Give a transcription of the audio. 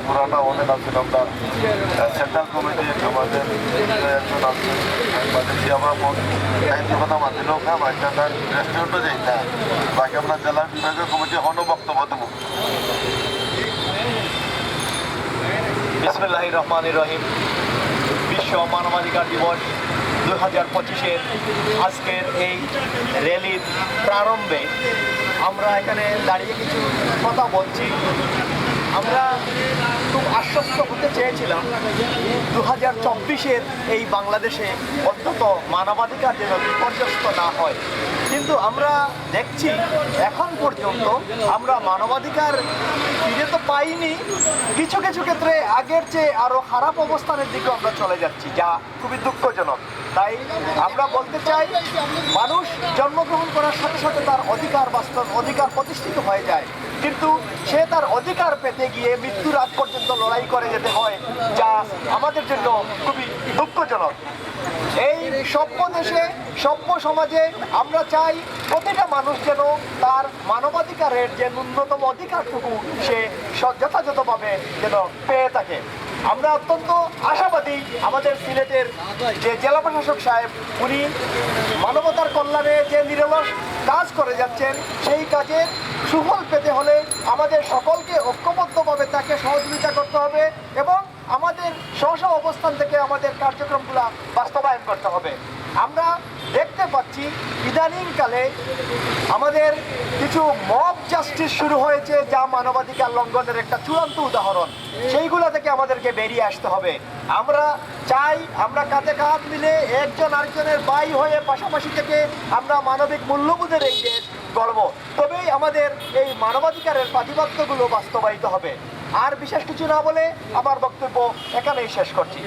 পুরাটা অনেক আছেন, আমরা সেন্ট্রাল কমিটির আমাদের একজন আছেন বাদেশি আমরা কথা মাতিল না বাইকার রেস্টুরেন্টও যাই না, বাকি আমরা জেলা বিভাগীয় কমিটি হন বক্তব্য দেবো। বিসমিল্লাহির রহমানির রহিম। বিশ্ব মানবাধিকার দিবস 2025-এর আজকের এই র্যালির প্রারম্ভে আমরা এখানে দাঁড়িয়ে কিছু কথা বলছি। আমরা খুব আশ্বস্ত হতে চেয়েছিলাম 2024-এর এই বাংলাদেশে অন্তত মানবাধিকার যেন বিপর্যস্ত না হয়, কিন্তু আমরা দেখছি এখন পর্যন্ত আমরা মানবাধিকার ফিরে তো পাইনি, কিছু কিছু ক্ষেত্রে আগের চেয়ে আরও খারাপ অবস্থানের দিকে আমরা চলে যাচ্ছি, যা খুবই দুঃখজনক। তাই আমরা বলতে চাই, মানুষ জন্মগ্রহণ করার সাথে সাথে তার অধিকার প্রতিষ্ঠিত হয়ে যায়, কিন্তু সে তার অধিকার পেতে গিয়ে মৃত্যুর আগ পর্যন্ত লড়াই করে যেতে হয়, যা আমাদের জন্য খুবই দুঃখজনক। এই সভ্য দেশে, সভ্য সমাজে আমরা চাই প্রতিটা মানুষ যেন তার মানবাধিকারের যে ন্যূনতম অধিকারটুকু সে যথাযথভাবে যেন পেয়ে থাকে। আমরা অত্যন্ত আশাবাদী, আমাদের সিলেটের যে জেলা প্রশাসক সাহেব উনি মানবতার কল্যাণে যে নিরলস কাজ করে যাচ্ছেন, সেই কাজের সুফল পেতে হলে আমাদের সকলকে ঐক্যবদ্ধভাবে তাকে সহযোগিতা করতে হবে এবং আমাদের স্ব অবস্থান থেকে আমাদের কার্যক্রমগুলো বাস্তবায়ন করতে হবে। আমরা দেখতে পাচ্ছি ইদানিংকালে আমাদের কিছু মব জাস্টিস শুরু হয়েছে, যা মানবাধিকার লঙ্ঘনের একটা চূড়ান্ত উদাহরণ। সেইগুলো থেকে আমাদেরকে বেরিয়ে আসতে হবে। আমরা চাই আমরা কাঁধে কাঁধ মিলে একজন আরেকজনের ভাই হয়ে পাশাপাশি থেকে আমরা মানবিক মূল্যবোধের এই দেশ গড়ব, তবেই আমাদের এই মানবাধিকারের প্রতিপাদ্যগুলো বাস্তবায়িত হবে। আর বিশেষ কিছু না বলে আমার বক্তব্য এখানেই শেষ করছি।